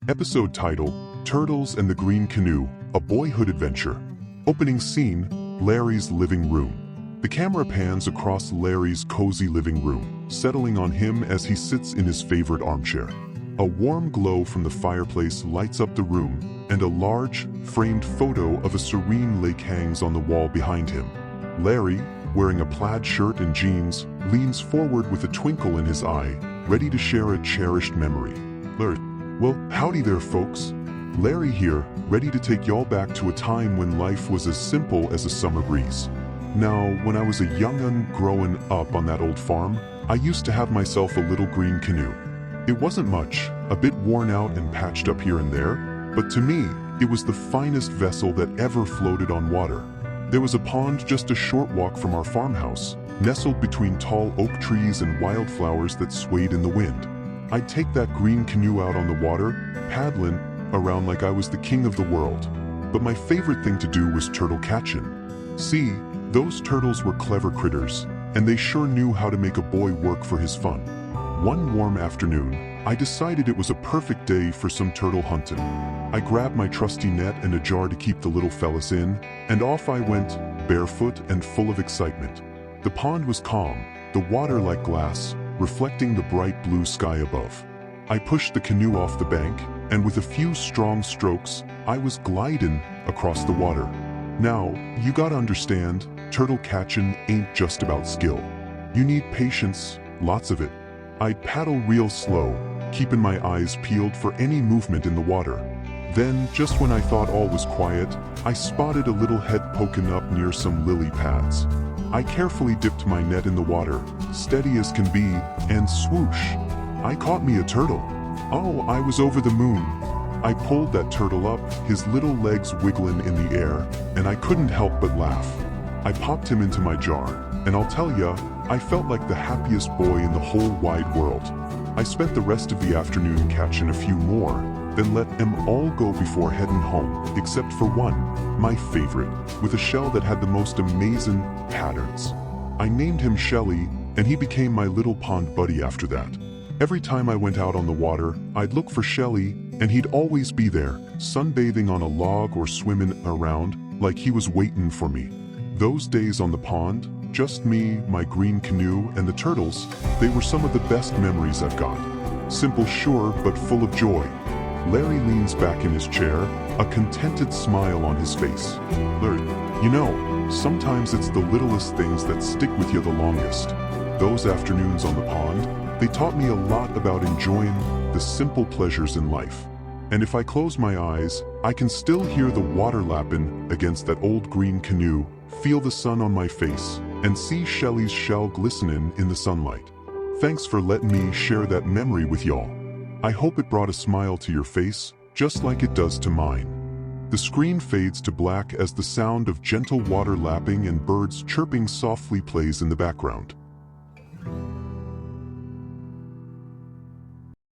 Episode title, Turtles and the Green Canoe, a boyhood adventure. Opening scene, Larry's living room. The camera pans across Larry's cozy living room, settling on him as he sits in his favorite armchair. A warm glow from the fireplace lights up the room, and a large, framed photo of a serene lake hangs on the wall behind him. Larry, wearing a plaid shirt and jeans, leans forward with a twinkle in his eye, ready to share a cherished memory. Well, howdy there, folks. Larry here, ready to take y'all back to a time when life was as simple as a summer breeze. Now, when I was a young'un growing up on that old farm, I used to have myself a little green canoe. It wasn't much, a bit worn out and patched up here and there, but to me, it was the finest vessel that ever floated on water. There was a pond just a short walk from our farmhouse, nestled between tall oak trees and wildflowers that swayed in the wind. I'd take that green canoe out on the water, paddling around like I was the king of the world. But my favorite thing to do was turtle catching. See, those turtles were clever critters, and they sure knew how to make a boy work for his fun. One warm afternoon, I decided it was a perfect day for some turtle hunting. I grabbed my trusty net and a jar to keep the little fellas in, and off I went, barefoot and full of excitement. The pond was calm, the water like glass, reflecting the bright blue sky above. I pushed the canoe off the bank, and with a few strong strokes, I was gliding across the water. Now, you gotta understand, turtle catching ain't just about skill. You need patience, lots of it. I'd paddle real slow, keeping my eyes peeled for any movement in the water. Then, just when I thought all was quiet, I spotted a little head poking up near some lily pads. I carefully dipped my net in the water, steady as can be, and swoosh! I caught me a turtle. Oh, I was over the moon. I pulled that turtle up, his little legs wiggling in the air, and I couldn't help but laugh. I popped him into my jar, and I'll tell ya, I felt like the happiest boy in the whole wide world. I spent the rest of the afternoon catching a few more, then let them all go before heading home, except for one, my favorite, with a shell that had the most amazing patterns. I named him Shelly, and he became my little pond buddy after that. Every time I went out on the water, I'd look for Shelly, and he'd always be there, sunbathing on a log or swimming around, like he was waiting for me. Those days on the pond, just me, my green canoe, and the turtles, they were some of the best memories I've got. Simple, sure, but full of joy. Larry leans back in his chair, a contented smile on his face. Larry, you know, sometimes it's the littlest things that stick with you the longest. Those afternoons on the pond, they taught me a lot about enjoying the simple pleasures in life. And if I close my eyes, I can still hear the water lapping against that old green canoe, feel the sun on my face, and see Shelly's shell glistening in the sunlight. Thanks for letting me share that memory with y'all. I hope it brought a smile to your face, just like it does to mine. The screen fades to black as the sound of gentle water lapping and birds chirping softly plays in the background.